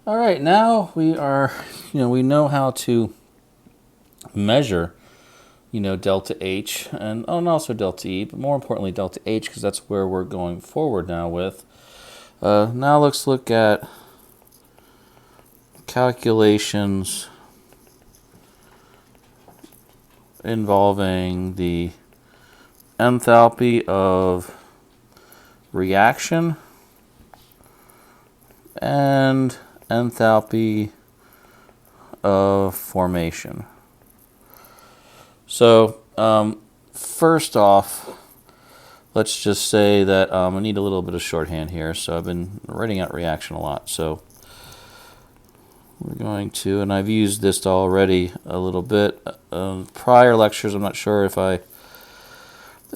All right, now we are, we know how to measure, delta H and also delta E, but more importantly delta H, because that's where we're going forward now with. Now let's look at calculations involving the enthalpy of reaction and enthalpy of formation. So first off, let's just say that I need a little bit of shorthand here. So I've been writing out reaction a lot. So we're going to, and I've used this already a little bit. Prior lectures, I'm not sure if I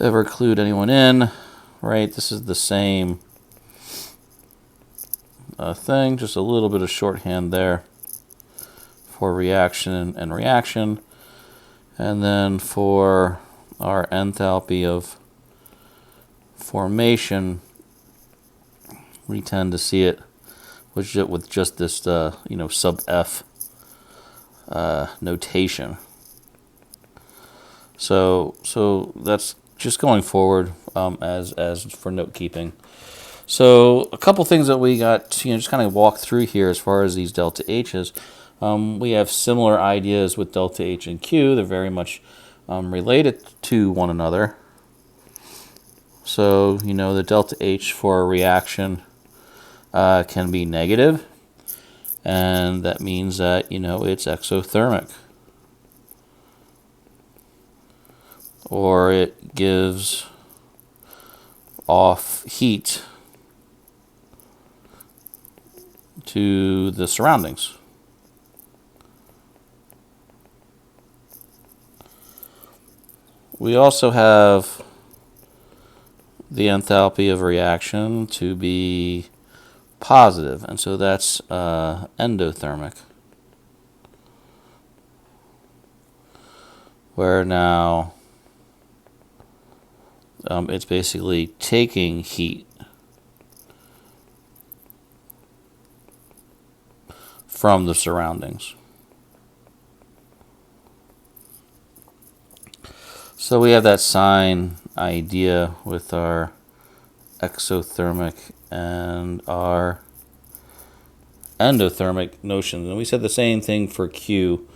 ever clued anyone in, right? This is the same thing, just a little bit of shorthand there for reaction and reaction. And then for our enthalpy of formation, we tend to see it with just this, sub F notation. So that's just going forward as for note keeping. So a couple things that we got to just kind of walk through here as far as these delta H's. We have similar ideas with delta H and Q. They're very much related to one another. So, the delta H for a reaction can be negative, and that means that, it's exothermic. Or it gives off heat to the surroundings. We also have the enthalpy of reaction to be positive, and so that's endothermic. Where now it's basically taking heat from the surroundings. So we have that sign idea with our exothermic and our endothermic notions. And we said the same thing for Q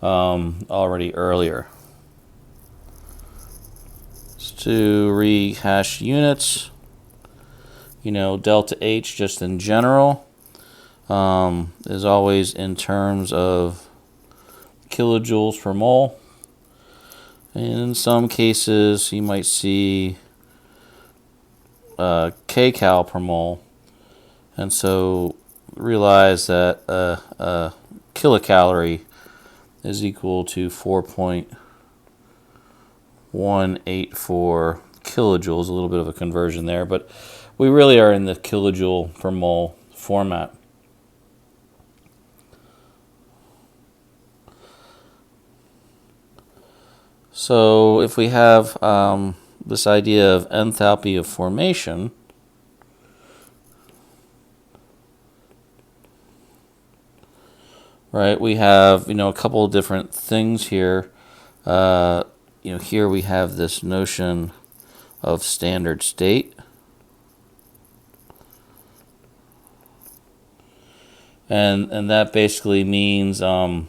already earlier. To rehash units, delta H just in general is always in terms of kilojoules per mole. In some cases, you might see kcal per mole, and so realize that a kilocalorie is equal to 4.184 kilojoules. A little bit of a conversion there, but we really are in the kilojoule per mole format. So if we have this idea of enthalpy of formation, right, we have, a couple of different things here. Here we have this notion of standard state. And that basically means a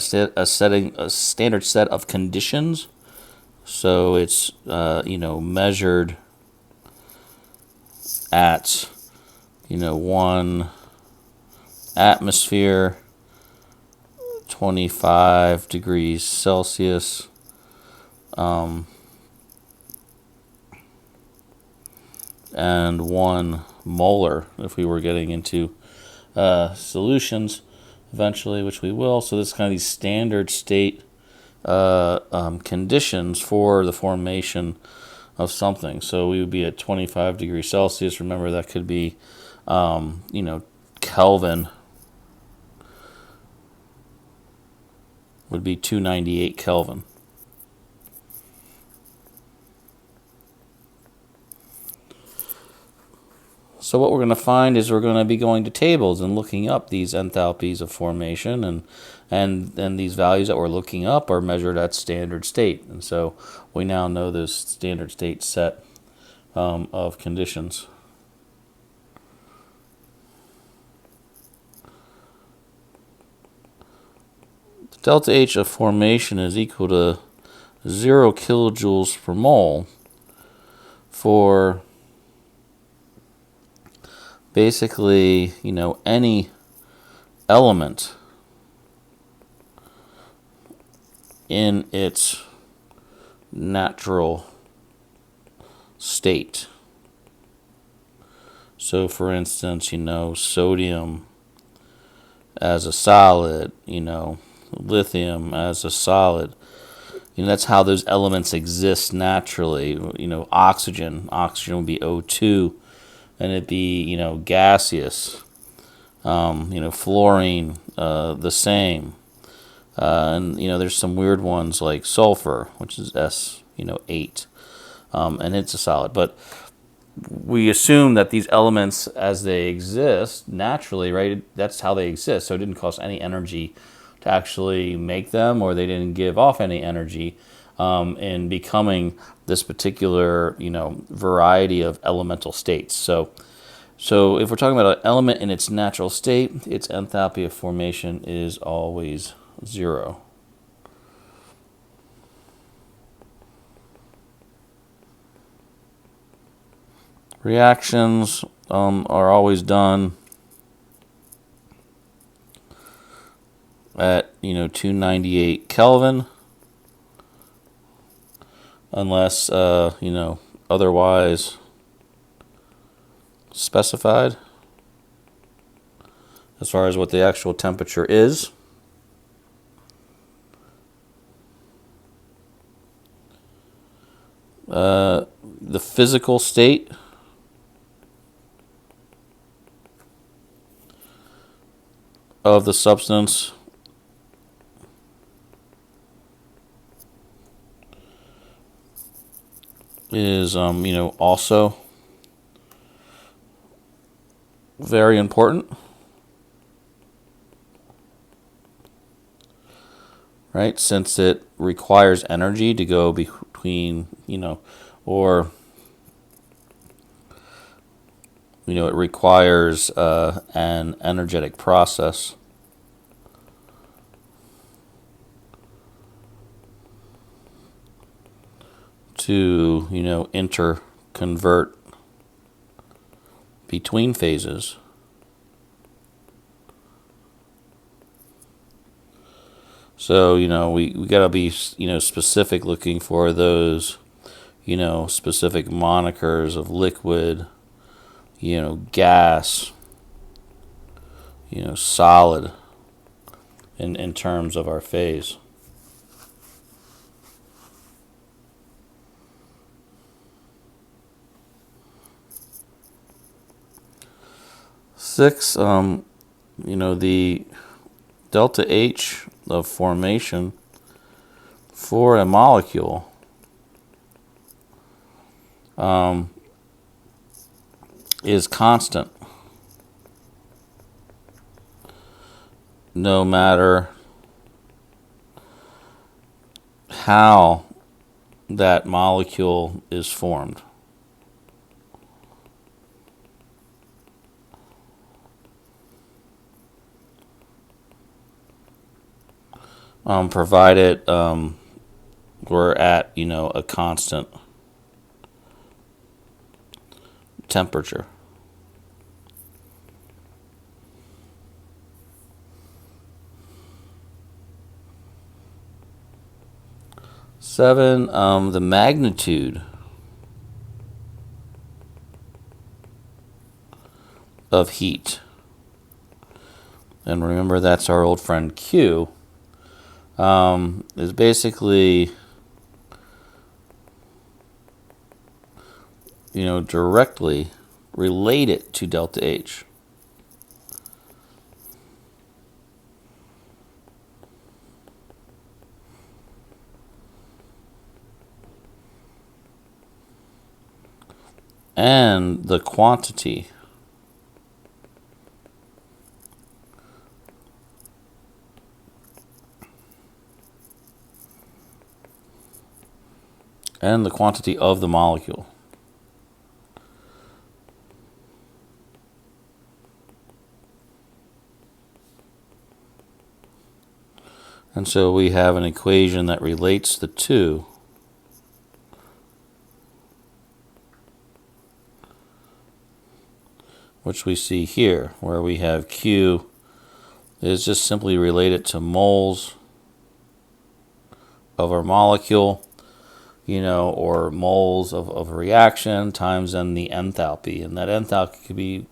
standard set of conditions. So it's measured at 1 atmosphere, 25 degrees Celsius, and 1 molar if we were getting into solutions eventually, which we will. So this is kind of these standard state conditions for the formation of something. So we would be at 25 degrees Celsius. Remember, that could be, Kelvin would be 298 Kelvin. So what we're going to find is we're going to be going to tables and looking up these enthalpies of formation, and these values that we're looking up are measured at standard state. And so we now know this standard state set of conditions. The delta H of formation is equal to 0 kilojoules per mole for basically, any element in its natural state. So for instance, sodium as a solid, lithium as a solid. That's how those elements exist naturally. Oxygen would be O2, and it'd be, gaseous. Fluorine, the same. And, there's some weird ones like sulfur, which is S8, and it's a solid. But we assume that these elements, as they exist naturally, right, that's how they exist. So it didn't cost any energy to actually make them, or they didn't give off any energy in becoming this particular, variety of elemental states. So if we're talking about an element in its natural state, its enthalpy of formation is always 0. Reactions are always done at 298 Kelvin, unless otherwise specified as far as what the actual temperature is. The physical state of the substance is also very important, right? Since it requires energy to go between, or it requires an energetic process to, interconvert between phases. So, we got to be, specific, looking for those, specific monikers of liquid, gas, solid in terms of our phase. Six, the delta H of formation for a molecule is constant, no matter how that molecule is formed. Provided we're at, a constant temperature. Seven, the magnitude of heat. And remember, that's our old friend Q. Is basically, directly related to delta H. And the quantity and the quantity of the molecule. And so we have an equation that relates the two. Which we see here, where we have Q is just simply related to moles of our molecule, or moles of a reaction times then the enthalpy. And that enthalpy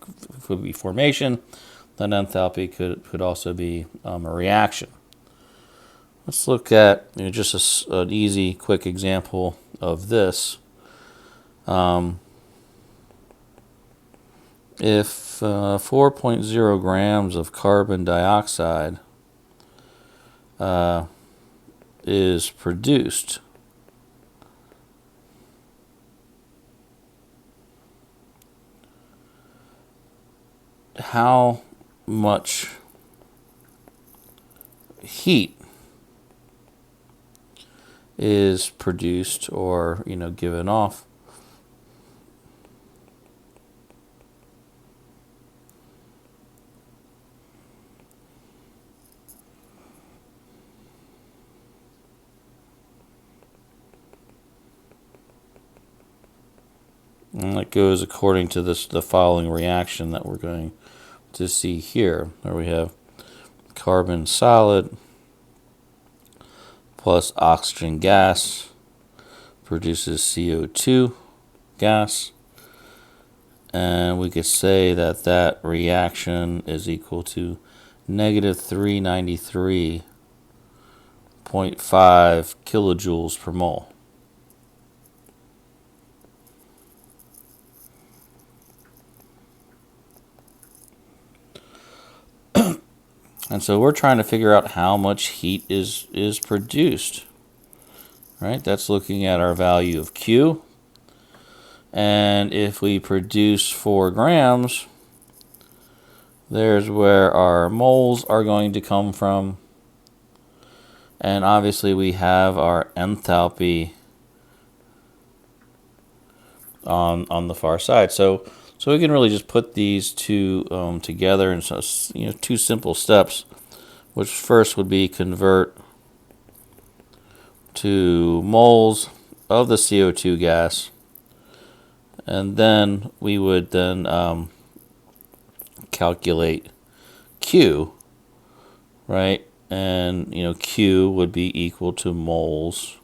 could be formation. That enthalpy could also be a reaction. Let's look at just an easy, quick example of this. If 4.0 grams of carbon dioxide is produced, how much heat is produced or given off and that goes according to the following reaction that we're going to see here, where we have carbon solid plus oxygen gas produces CO2 gas, and we could say that reaction is equal to negative 393.5 kilojoules per mole. And so we're trying to figure out how much heat is produced, right? That's looking at our value of Q. And if we produce 4 grams, there's where our moles are going to come from. And obviously we have our enthalpy on the far side. So we can really just put these two together in two simple steps, which first would be convert to moles of the CO2 gas, and then we would calculate Q, right? And Q would be equal to moles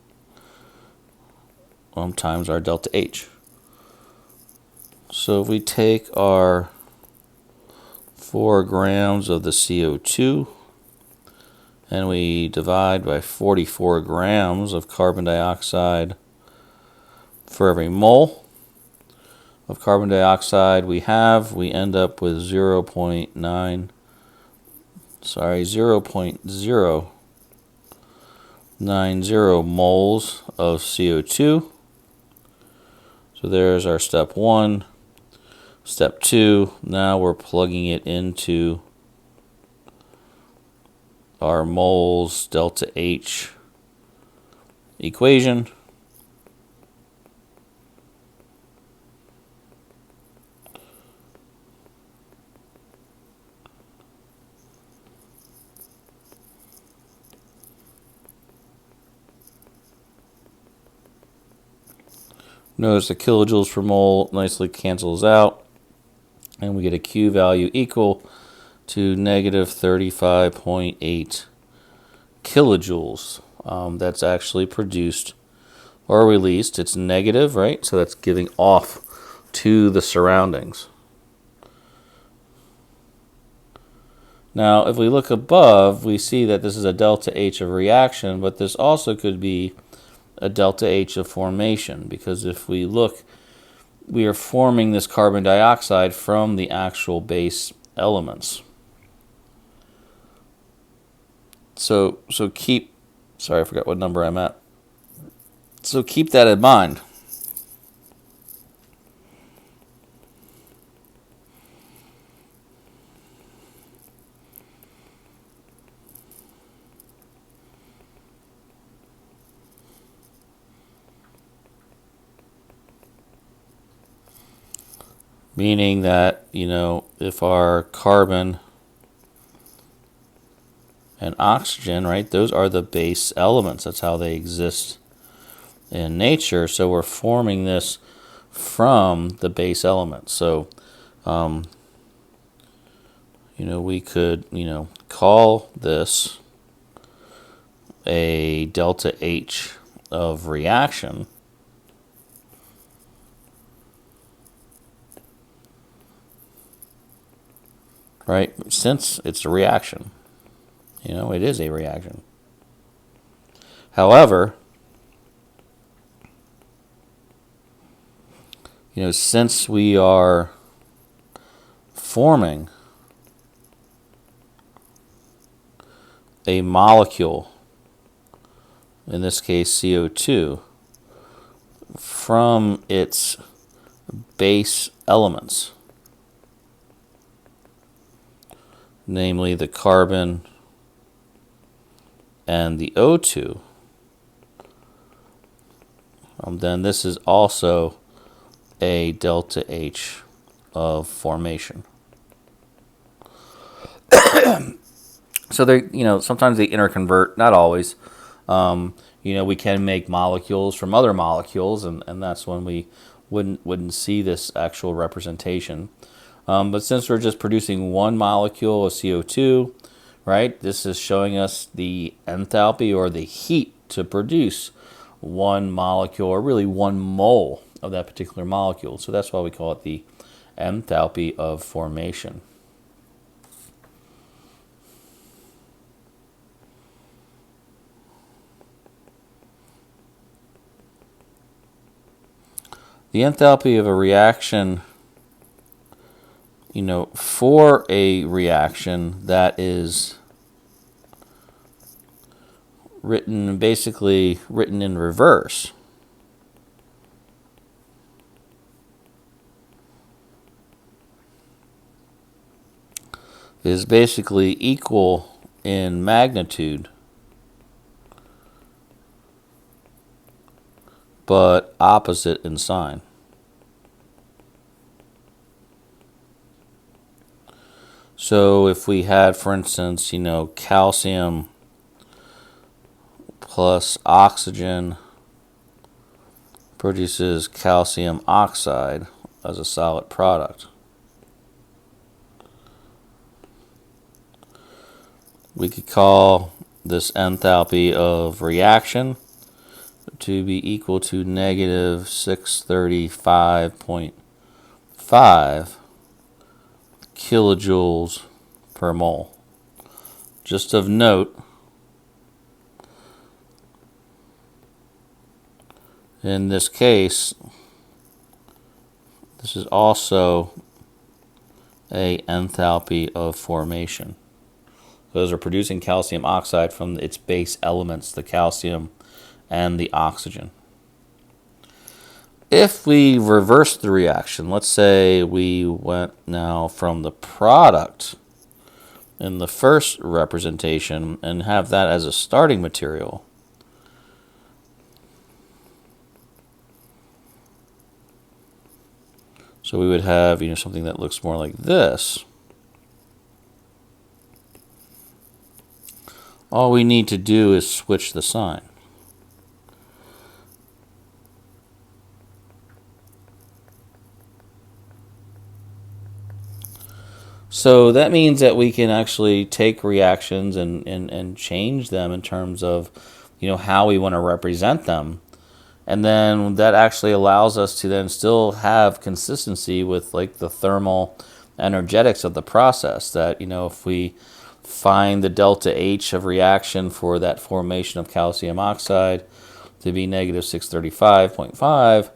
times our delta H. So if we take our 4 grams of the CO2 and we divide by 44 grams of carbon dioxide for every mole of carbon dioxide we end up with 0.090 moles of CO2. So there's our step 1. Step 2, now we're plugging it into our moles delta H equation. Notice the kilojoules per mole nicely cancels out, and we get a Q value equal to negative 35.8 kilojoules. That's actually produced or released. It's negative, right? So that's giving off to the surroundings. Now, if we look above, we see that this is a delta H of reaction, but this also could be a delta H of formation, because if we look, we are forming this carbon dioxide from the actual base elements. So keep, sorry, I forgot what number I'm at. So keep that in mind. meaning that, if our carbon and oxygen, right, those are the base elements. That's how they exist in nature. So we're forming this from the base elements. So, we could, call this a delta H of reaction. Right? Since it's a reaction. It is a reaction. However, since we are forming a molecule, in this case CO2, from its base elements, namely the carbon and the O2, then this is also a delta H of formation. So they, sometimes they interconvert, not always. We can make molecules from other molecules, and that's when we wouldn't see this actual representation. But since we're just producing one molecule of CO2, right, this is showing us the enthalpy or the heat to produce one molecule, or really 1 mole of that particular molecule. So that's why we call it the enthalpy of formation. The enthalpy of a reaction, for a reaction that is basically written in reverse, is basically equal in magnitude but opposite in sign. So if we had, for instance, calcium plus oxygen produces calcium oxide as a solid product, we could call this enthalpy of reaction to be equal to negative 635.5 kilojoules per mole. Just of note, in this case, this is also a enthalpy of formation. Those are producing calcium oxide from its base elements, the calcium and the oxygen. If we reverse the reaction, let's say we went now from the product in the first representation and have that as a starting material, so we would have something that looks more like this. All we need to do is switch the sign. So that means that we can actually take reactions and change them in terms of how we want to represent them. And then that actually allows us to then still have consistency with the thermal energetics of the process. That if we find the delta H of reaction for that formation of calcium oxide to be negative 635.5,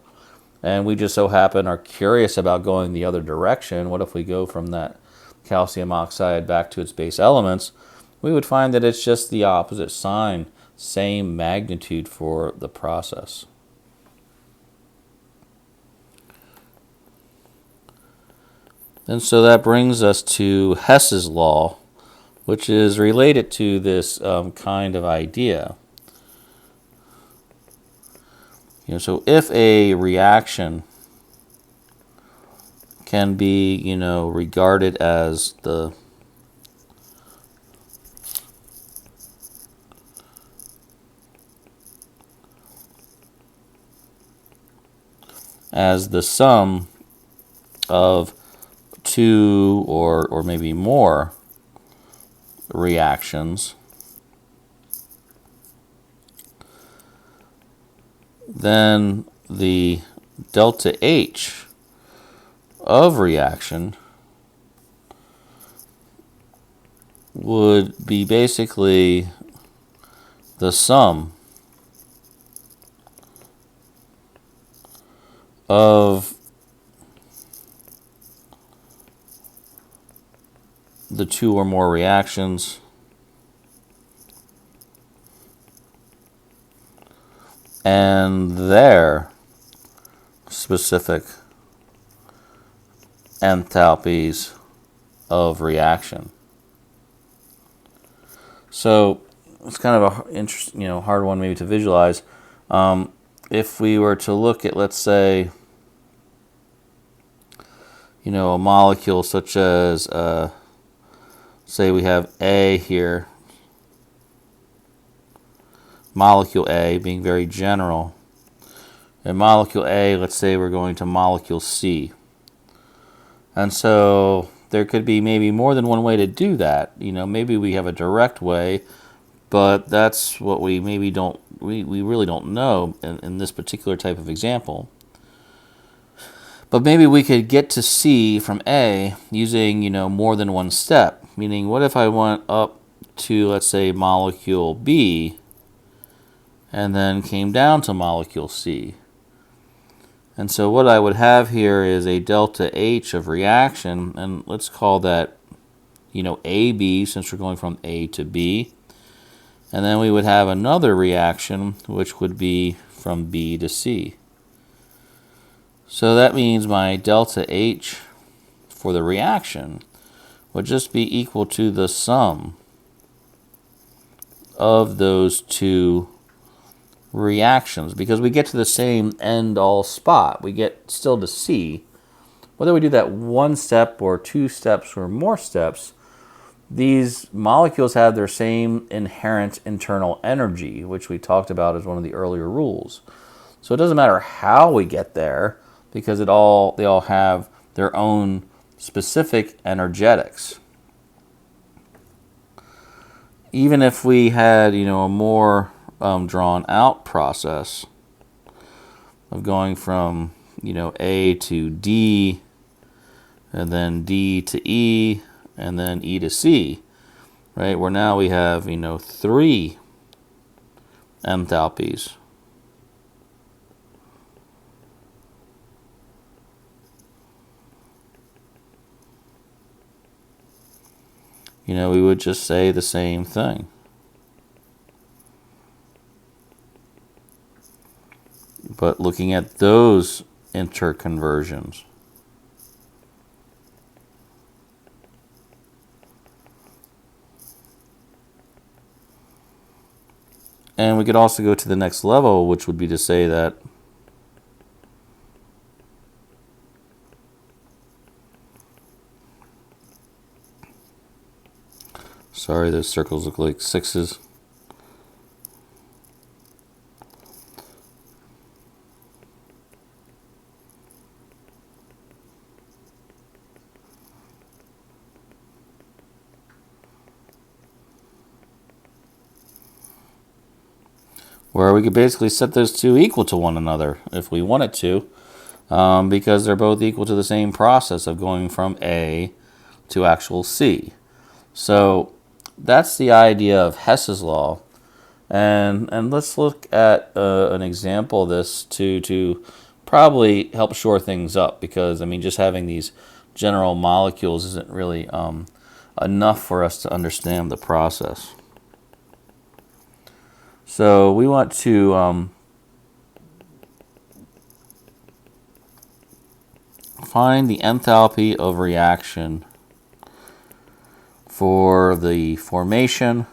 and we just so happen are curious about going the other direction, what if we go from that calcium oxide back to its base elements, we would find that it's just the opposite sign, same magnitude for the process. And so that brings us to Hess's law, which is related to this kind of idea. So if a reaction can be, regarded as the sum of two or maybe more reactions, then the delta H of reaction would be basically the sum of the two or more reactions and their specific enthalpies of reaction. So it's kind of a interesting, hard one maybe to visualize. If we were to look at, let's say, a molecule such as, say we have A here, molecule A being very general. In molecule A, let's say we're going to molecule C. And so there could be maybe more than one way to do that. Maybe we have a direct way, but that's what we maybe don't, we really don't know in this particular type of example. But maybe we could get to C from A using, more than one step. Meaning, what if I went up to, let's say, molecule B and then came down to molecule C? And so what I would have here is a delta H of reaction, and let's call that, AB, since we're going from A to B. And then we would have another reaction, which would be from B to C. So that means my delta H for the reaction would just be equal to the sum of those two reactions, because we get to the same end-all spot. We get still to C. Whether we do that one step or two steps or more steps, these molecules have their same inherent internal energy, which we talked about as one of the earlier rules. So it doesn't matter how we get there, because they all have their own specific energetics. Even if we had, a more drawn out process of going from, A to D, and then D to E, and then E to C, right? Where now we have, 3 enthalpies. We would just say the same thing. But looking at those interconversions, and we could also go to the next level, which would be to say that sorry, those circles look like 6s. Where we could basically set those two equal to one another if we wanted to, because they're both equal to the same process of going from A to actual C. So that's the idea of Hess's law. And let's look at an example of this to probably help shore things up, because, just having these general molecules isn't really enough for us to understand the process. So we want to find the enthalpy of reaction for the formation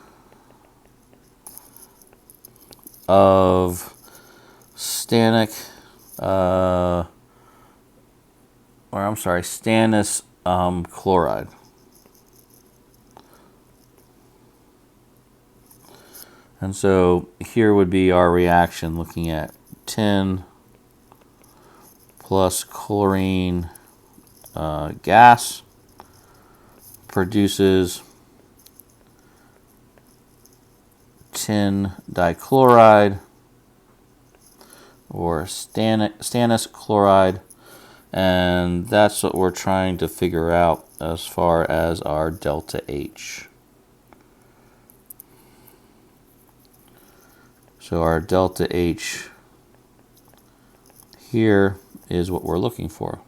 of stannic or I'm sorry, stannous chloride. And so here would be our reaction looking at tin plus chlorine gas produces tin dichloride or stannous chloride, and that's what we're trying to figure out as far as our delta H. So our delta H here is what we're looking for.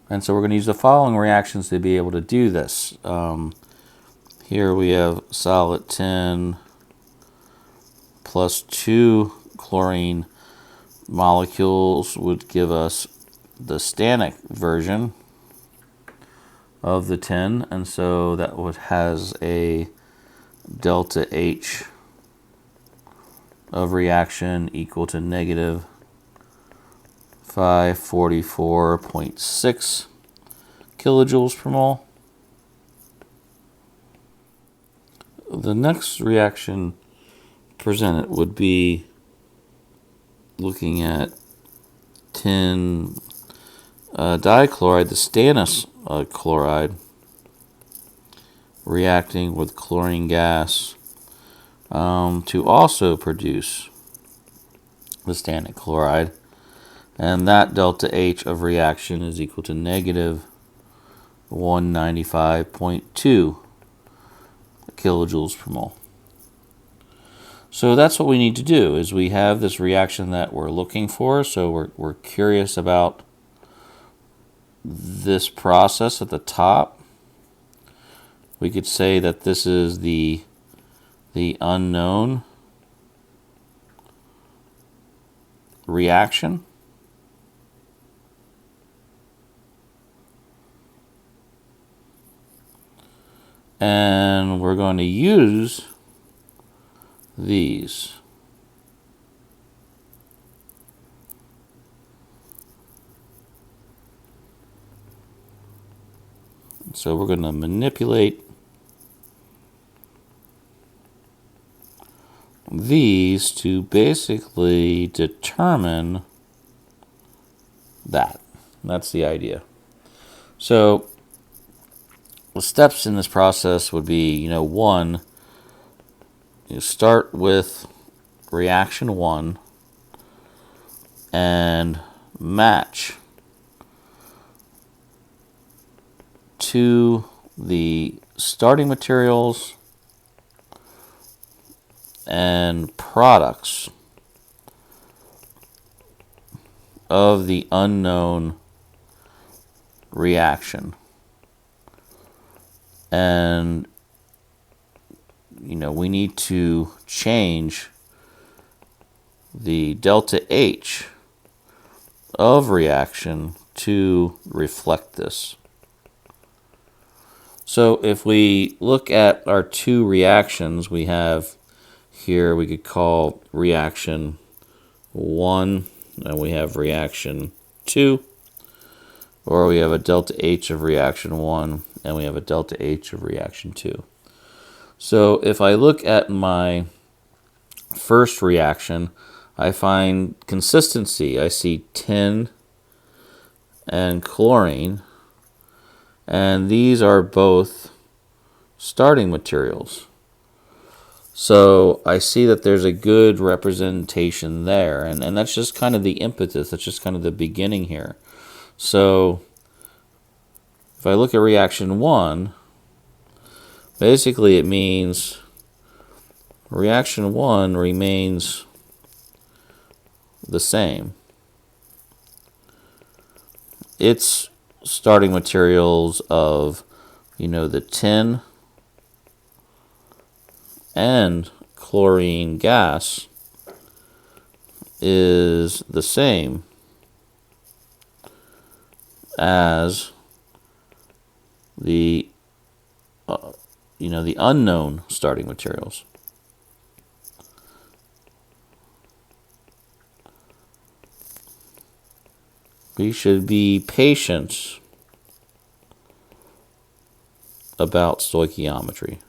And so we're going to use the following reactions to be able to do this. Here we have solid tin plus 2 chlorine molecules would give us the stannic version of the tin, and so that has a delta H of reaction equal to negative 544.6 kilojoules per mole. The next reaction presented would be looking at tin dichloride, the stannous chloride, reacting with chlorine gas to also produce the stannic chloride. And that delta H of reaction is equal to negative 195.2 kilojoules per mole. So that's what we need to do, is we have this reaction that we're looking for, so we're curious about this process at the top. We could say that this is the unknown reaction. And we're going to use these. So we're going to manipulate these to basically determine that. That's the idea. So the steps in this process would be, one, you start with reaction 1 and match to the starting materials and products of the unknown reaction. And we need to change the delta H of reaction to reflect this. So if we look at our two reactions we have here, we could call reaction 1 and we have reaction 2, or we have a delta H of reaction 1 and we have a delta H of reaction 2. So if I look at my first reaction, I find consistency. I see tin and chlorine, and these are both starting materials. So I see that there's a good representation there, and that's just kind of the impetus, that's just kind of the beginning here. So if I look at reaction 1, basically it means reaction 1 remains the same. Its starting materials of, the tin and chlorine gas is the same as the the unknown starting materials. We should be patient about stoichiometry.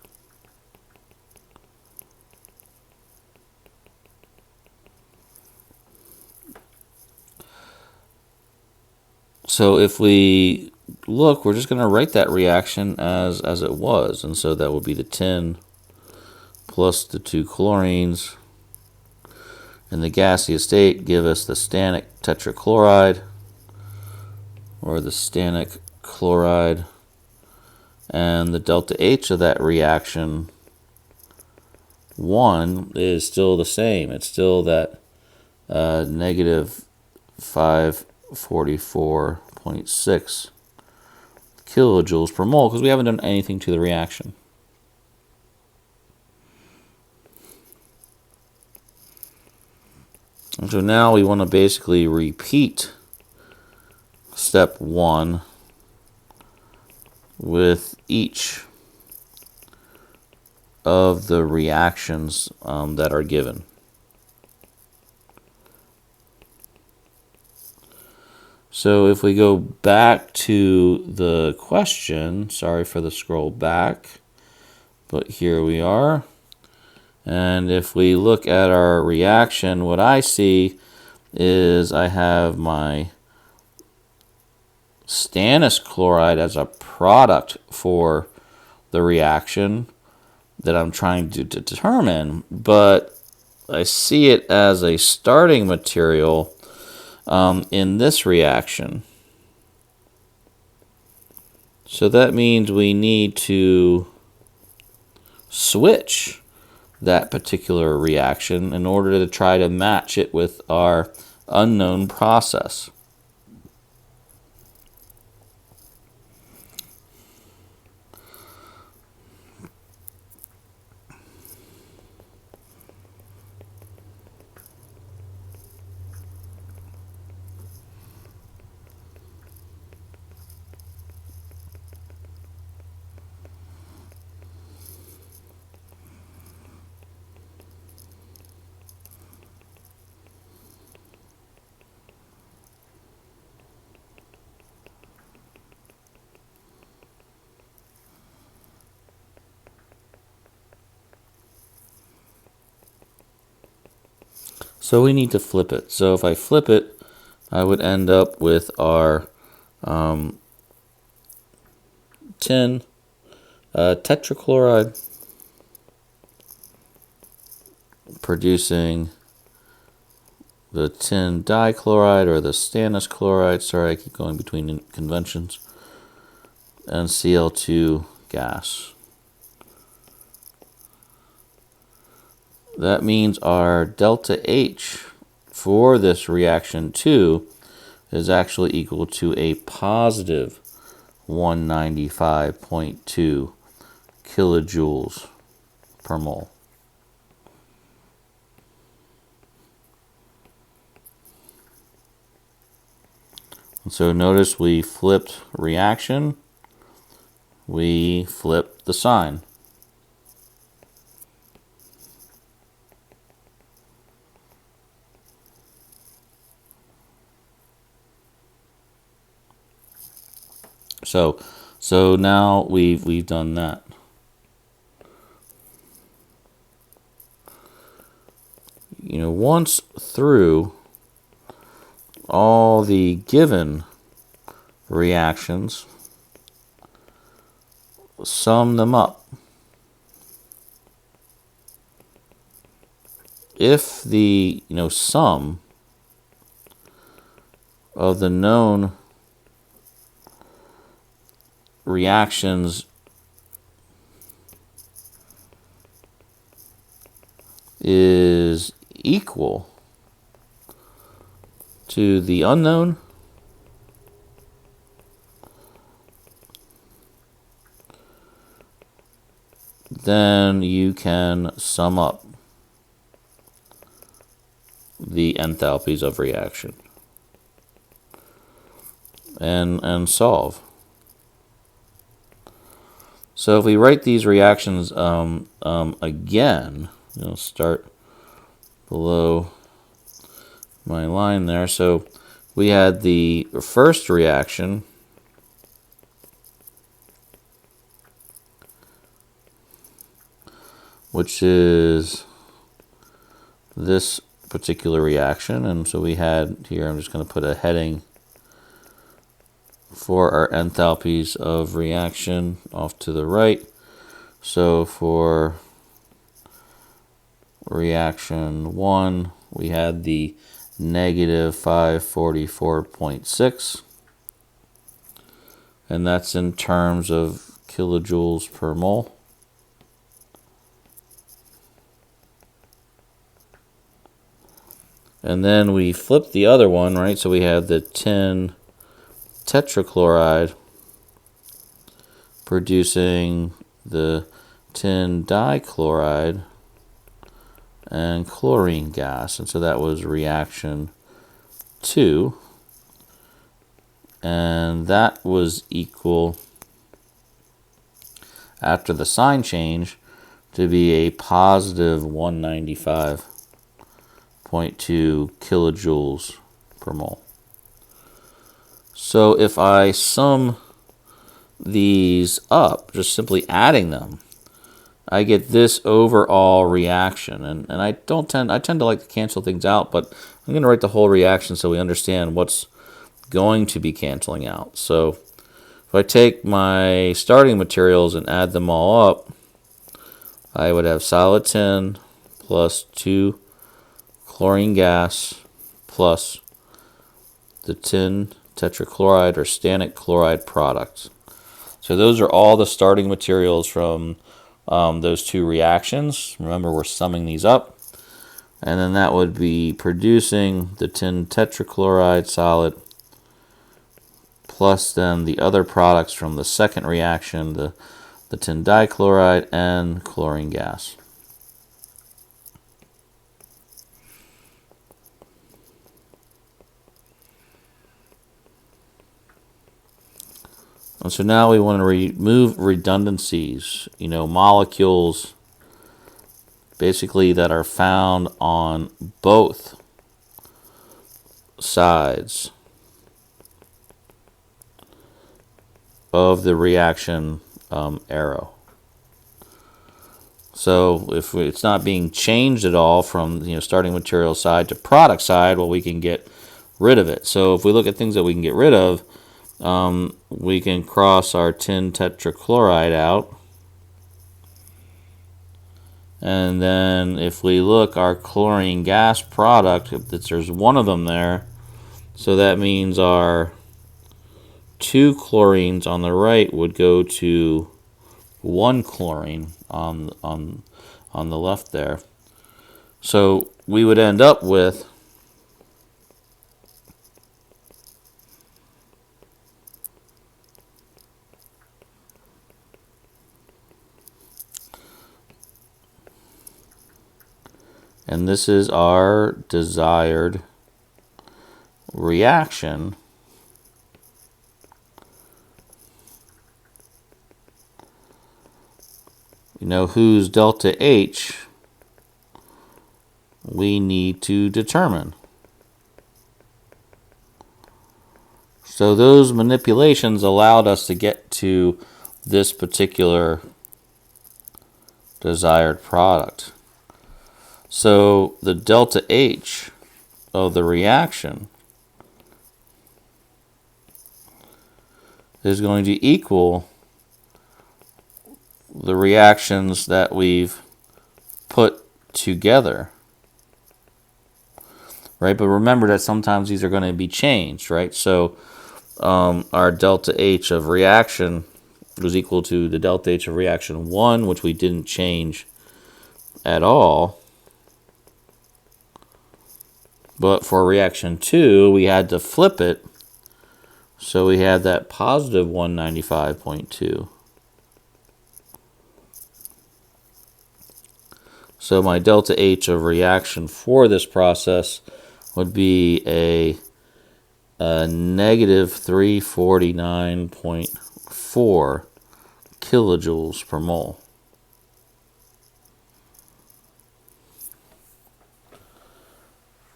So if we look, we're just going to write that reaction as it was. And so that would be the tin plus the 2 chlorines in the gaseous state give us the stannic tetrachloride, or the stannic chloride, and the delta H of that reaction 1 is still the same. It's still that negative 544.6 kilojoules per mole, because we haven't done anything to the reaction. And so now we want to basically repeat step 1 with each of the reactions that are given. So if we go back to the question, sorry for the scroll back, but here we are. And if we look at our reaction, what I see is I have my stannous chloride as a product for the reaction that I'm trying to determine, but I see it as a starting material in this reaction. So that means we need to switch that particular reaction in order to try to match it with our unknown process. So we need to flip it. So if I flip it, I would end up with our tin tetrachloride producing the tin dichloride, or the stannous chloride. Sorry, I keep going between conventions. And Cl2 gas. That means our delta H for this reaction 2 is actually equal to a positive 195.2 kilojoules per mole. And so notice we flipped reaction, we flipped the sign. So now we've done that. Once through all the given reactions, sum them up. If the sum of the known reactions is equal to the unknown, then you can sum up the enthalpies of reaction and solve. So if we write these reactions again, start below my line there. So we had the first reaction, which is this particular reaction. And so we had here, I'm just going to put a heading for our enthalpies of reaction off to the right. So for reaction 1, we had the negative 544.6, and that's in terms of kilojoules per mole. And then we flip the other one, right? So we have the tin tetrachloride producing the tin dichloride and chlorine gas. And so that was reaction 2. And that was equal, after the sign change, to be a positive 195.2 kilojoules per mole. So if I sum these up, just simply adding them, I get this overall reaction. And I tend to like to cancel things out, but I'm going to write the whole reaction so we understand what's going to be canceling out. So if I take my starting materials and add them all up, I would have solid tin plus 2 chlorine gas plus the tin tetrachloride or stannic chloride products. So those are all the starting materials from those two reactions. Remember, we're summing these up. And then that would be producing the tin tetrachloride solid plus then the other products from the second reaction, the tin dichloride and chlorine gas. And so now we want to remove redundancies, molecules basically that are found on both sides of the reaction arrow. So if it's not being changed at all from starting material side to product side, well, we can get rid of it. So if we look at things that we can get rid of, we can cross our tin tetrachloride out. And then if we look, our chlorine gas product, there's one of them there. So that means our 2 chlorines on the right would go to 1 chlorine on the left there. So we would end up with and this is our desired reaction. Whose delta H we need to determine. So those manipulations allowed us to get to this particular desired product. So the delta H of the reaction is going to equal the reactions that we've put together, right? But remember that sometimes these are going to be changed, right? So our delta H of reaction was equal to the delta H of reaction 1, which we didn't change at all. But for reaction 2, we had to flip it. So we had that positive 195.2. So my delta H of reaction for this process would be a negative 349.4 kilojoules per mole.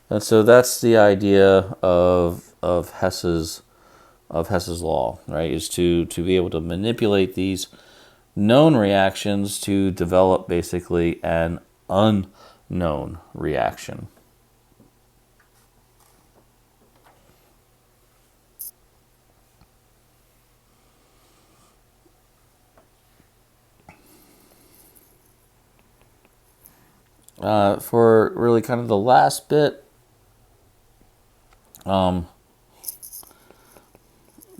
And so that's the idea of Hess's law, right? Is to be able to manipulate these known reactions to develop basically an unknown reaction. For really kind of the last bit,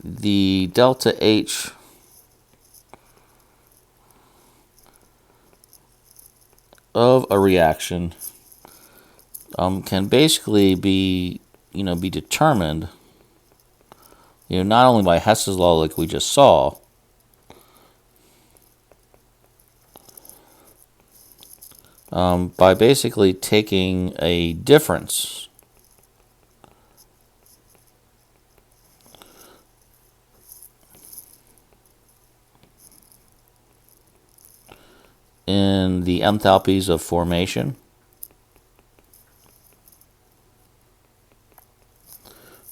the delta H of a reaction can basically be determined, not only by Hess's law like we just saw, by basically taking a difference in the enthalpies of formation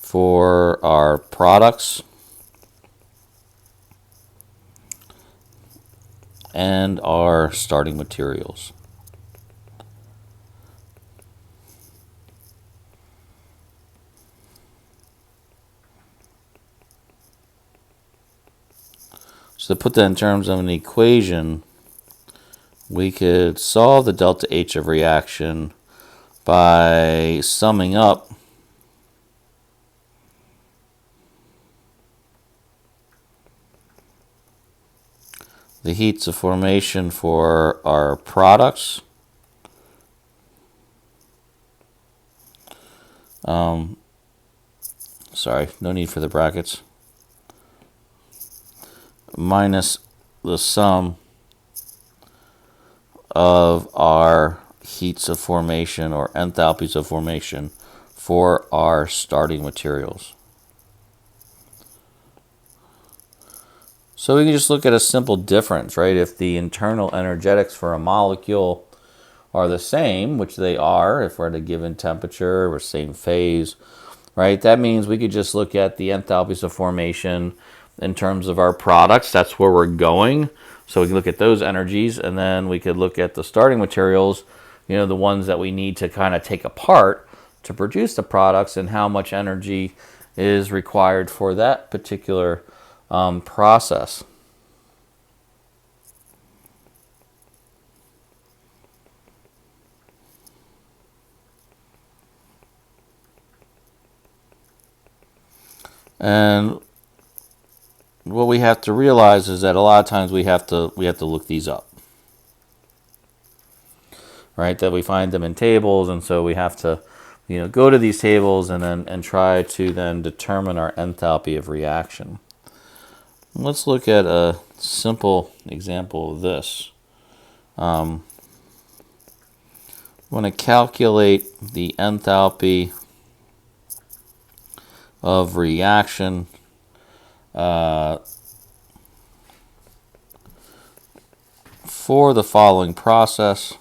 for our products and our starting materials. So to put that in terms of an equation, we could solve the delta H of reaction by summing up the heats of formation for our products sorry, no need for the brackets, minus the sum of our heats of formation or enthalpies of formation for our starting materials. So we can just look at a simple difference, right? If the internal energetics for a molecule are the same, which they are if we're at a given temperature or same phase, right? That means we could just look at the enthalpies of formation in terms of our products. That's where we're going. So we can look at those energies, and then we could look at the starting materials, the ones that we need to kind of take apart to produce the products, and how much energy is required for that particular process. And what we have to realize is that a lot of times we have to look these up, right? That we find them in tables, and so we have to go to these tables and try to then determine our enthalpy of reaction. Let's look at a simple example of this. I want to calculate the enthalpy of reaction for the following process.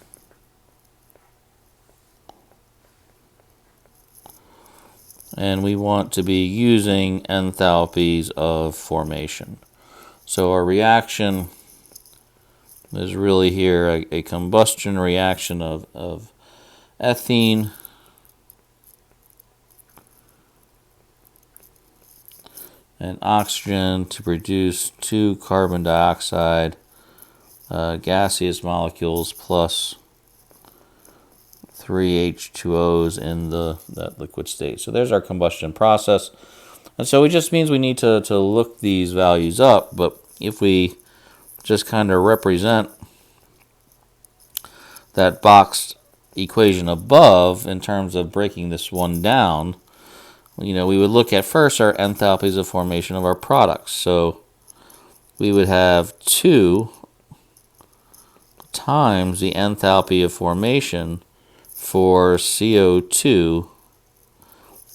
And we want to be using enthalpies of formation. So our reaction is really here a combustion reaction of ethene and oxygen to produce 2 carbon dioxide gaseous molecules plus 3 H2Os in that liquid state. So there's our combustion process. And so it just means we need to look these values up. But if we just kind of represent that boxed equation above in terms of breaking this one down, we would look at first our enthalpies of formation of our products. So we would have 2 times the enthalpy of formation for CO2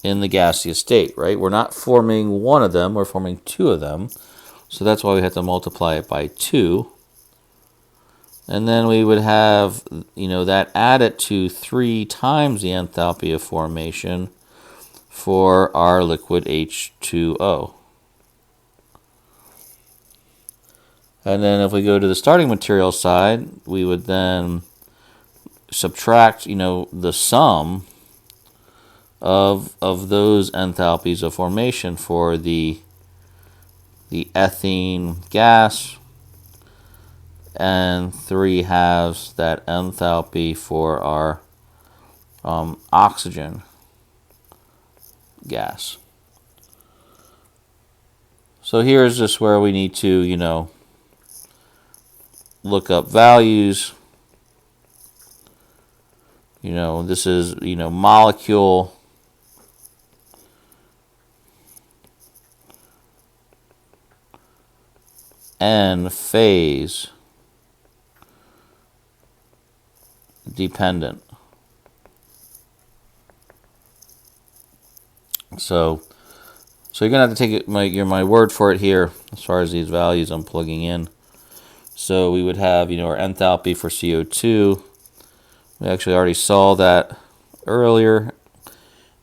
in the gaseous state, right? We're not forming one of them, we're forming 2 of them. So that's why we have to multiply it by 2. And then we would have, that added to 3 times the enthalpy of formation for our liquid H2O. And then if we go to the starting material side, we would then subtract, the sum of those enthalpies of formation for the ethene gas, and 3/2 that enthalpy for our oxygen gas. So here's just where we need to, look up values. This is, molecule and phase dependent. So you're gonna have to take my word for it here as far as these values I'm plugging in. So we would have, our enthalpy for CO2. We actually already saw that earlier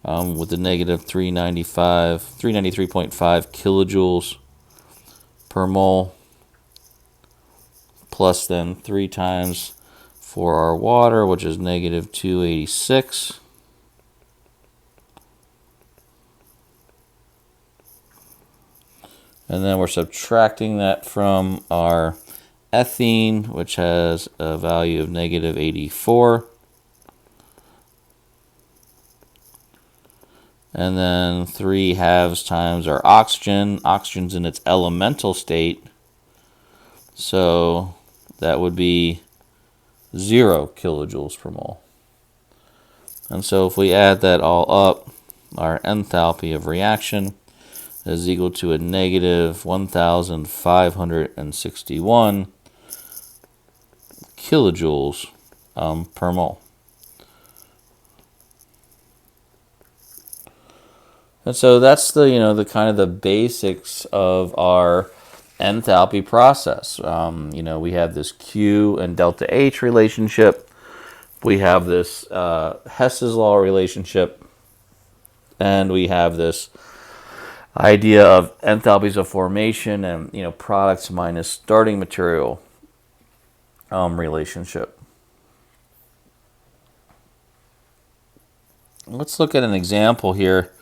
with the negative 393.5 kilojoules per mole, plus then 3 times for our water, which is negative 286. And then we're subtracting that from our ethene, which has a value of negative 84. And then 3/2 times our oxygen. Oxygen's in its elemental state, so that would be 0 kilojoules per mole. And so if we add that all up, our enthalpy of reaction is equal to a negative 1,561 kilojoules per mole. And so that's the kind of the basics of our enthalpy process. We have this Q and delta H relationship. We have this Hess's law relationship, and we have this idea of enthalpies of formation and products minus starting material relationship. Let's look at an example here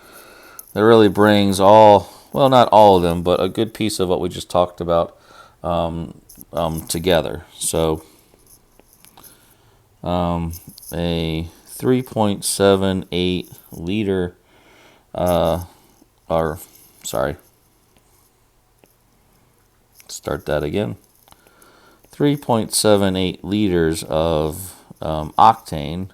that really brings not all of them, but a good piece of what we just talked about together. So a 3.78 liter start that again. 3.78 liters of octane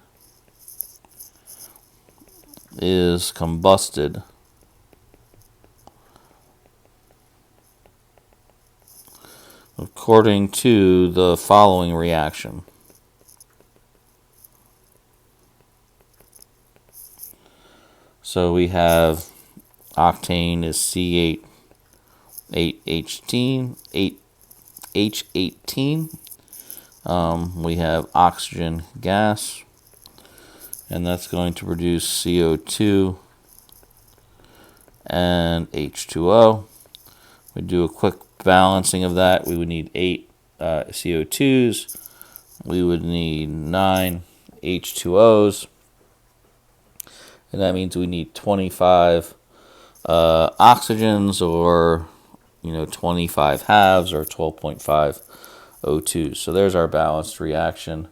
is combusted according to the following reaction. So we have octane is H18. We have oxygen gas, and that's going to produce CO2 and H2O. We do a quick balancing of that. We would need 8 CO2s. We would need 9 H2Os. And that means we need 25 oxygens, or 25 halves, or 12.5 O2s. So there's our balanced reaction.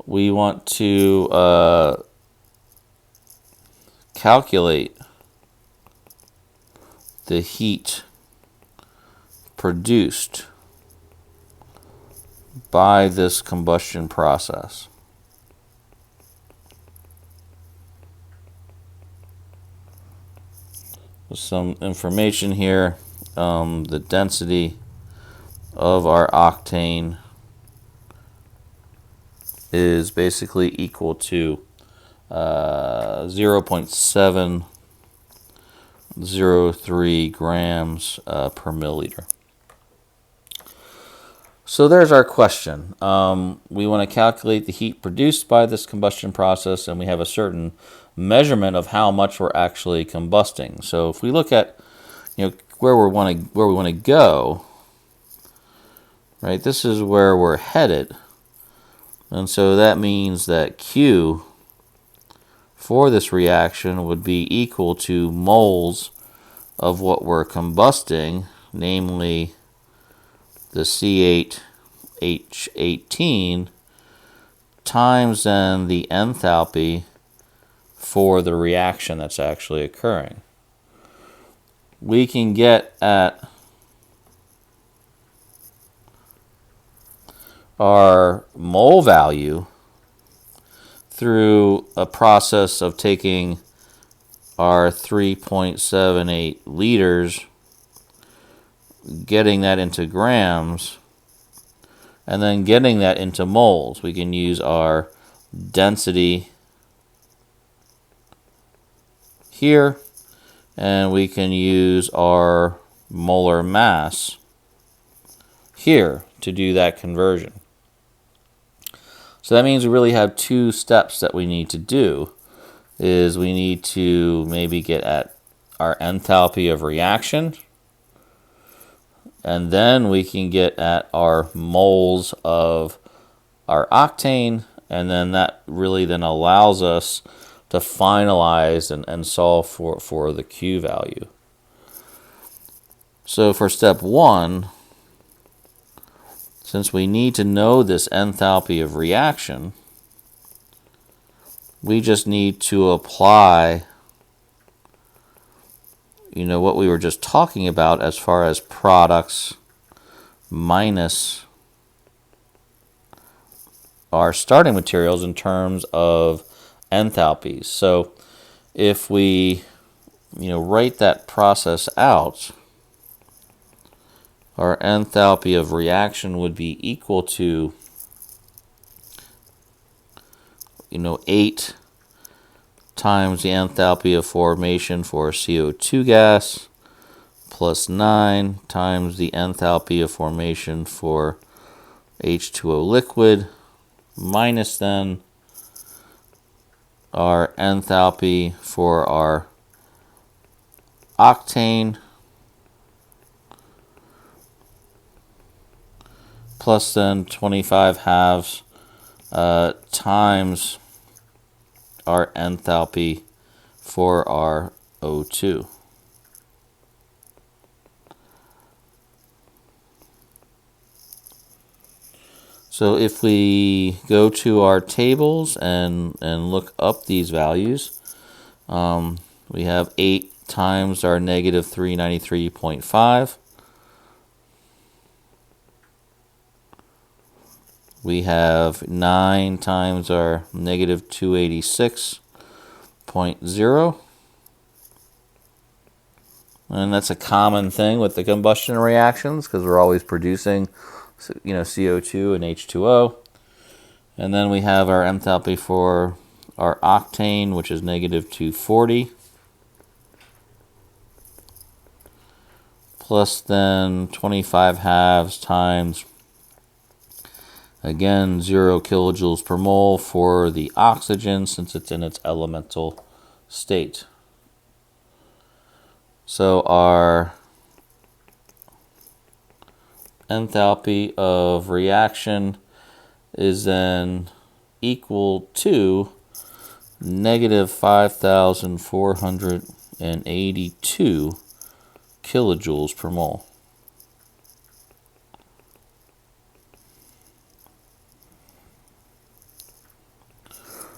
We want to calculate the heat produced by this combustion process. Some information here. The density of our octane is basically equal to 0.7 0.03 grams per milliliter. So there's our question. We want to calculate the heat produced by this combustion process, and we have a certain measurement of how much we're actually combusting. So if we look at, where we want to go, right? This is where we're headed, and so that means that Q for this reaction would be equal to moles of what we're combusting, namely the C8H18 times then the enthalpy for the reaction that's actually occurring. We can get at our mole value through a process of taking our 3.78 liters, getting that into grams, and then getting that into moles. We can use our density here, and we can use our molar mass here to do that conversion. So that means we really have two steps that we need to do. Is we need to maybe get at our enthalpy of reaction, and then we can get at our moles of our octane, and then that really then allows us to finalize and solve for the Q value. So for step 1, since we need to know this enthalpy of reaction, we just need to apply, what we were just talking about as far as products minus our starting materials in terms of enthalpies. So if we, write that process out, our enthalpy of reaction would be equal to 8 times the enthalpy of formation for CO2 gas plus 9 times the enthalpy of formation for H2O liquid minus then our enthalpy for our octane plus then 25 halves times our enthalpy for our O2. So if we go to our tables and look up these values, we have 8 times our negative 393.5. We have 9 times our negative 286.0. And that's a common thing with the combustion reactions because we're always producing, CO2 and H2O. And then we have our enthalpy for our octane, which is negative 240. Plus then 25 halves times, again, 0 kilojoules per mole for the oxygen since it's in its elemental state. So our enthalpy of reaction is then equal to negative 5,482 kilojoules per mole.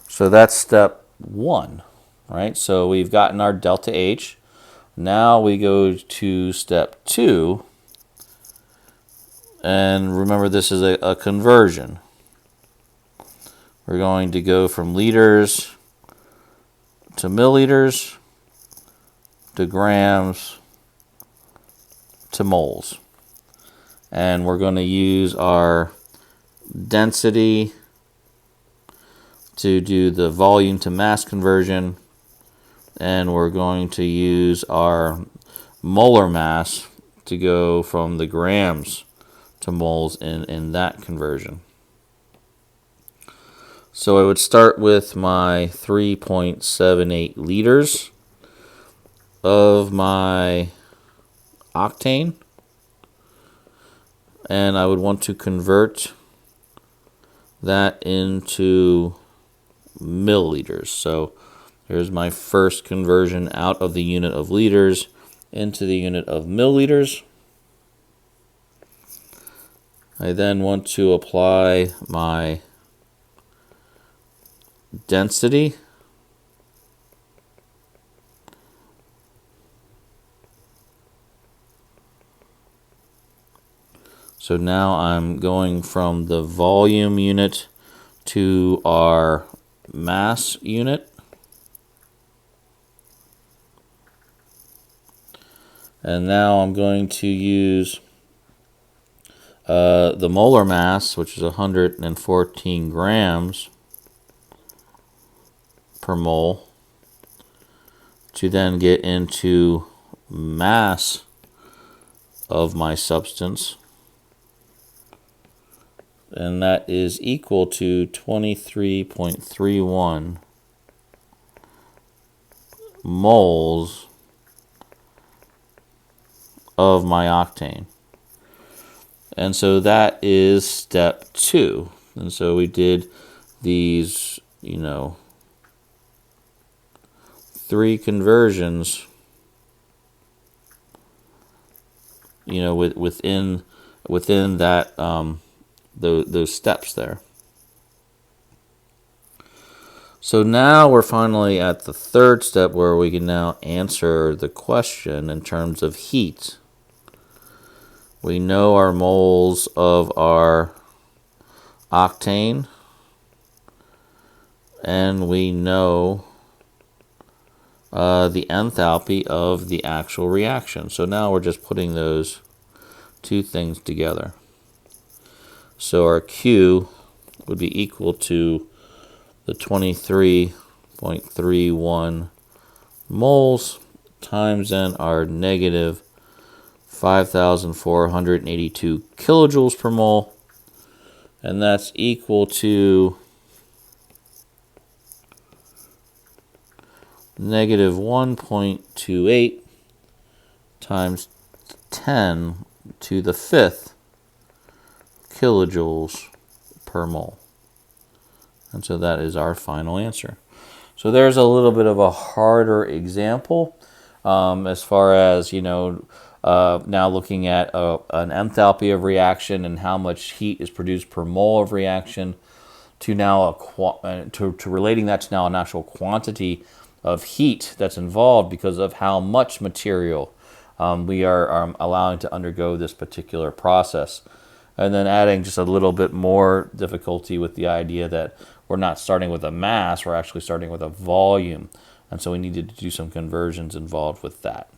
So that's step 1, right? So we've gotten our delta H. Now we go to step 2. And remember, this is a conversion. We're going to go from liters to milliliters to grams to moles. And we're going to use our density to do the volume to mass conversion, and we're going to use our molar mass to go from the grams to moles in that conversion. So I would start with my 3.78 liters of my octane, and I would want to convert that into milliliters. So here's my first conversion out of the unit of liters into the unit of milliliters. I then want to apply my density. So now I'm going from the volume unit to our mass unit. And now I'm going to use the molar mass, which is 114 grams per mole, to then get into mass of my substance. And that is equal to 23.31 moles of my octane. And so that is step 2. And so we did these, 3 conversions, within that those steps there. So now we're finally at the third step, where we can now answer the question in terms of heat. We know our moles of our octane, and we know the enthalpy of the actual reaction. So now we're just putting those 2 things together. So our Q would be equal to the 23.31 moles times then our negative 5,482 kilojoules per mole, and that's equal to negative 1.28 times 10 to the 5th kilojoules per mole. And so that is our final answer. So there's a little bit of a harder example as far as, now looking at an enthalpy of reaction and how much heat is produced per mole of reaction, to now to relating that to now an actual quantity of heat that's involved because of how much material we are allowing to undergo this particular process. And then adding just a little bit more difficulty with the idea that we're not starting with a mass, we're actually starting with a volume. And so we needed to do some conversions involved with that.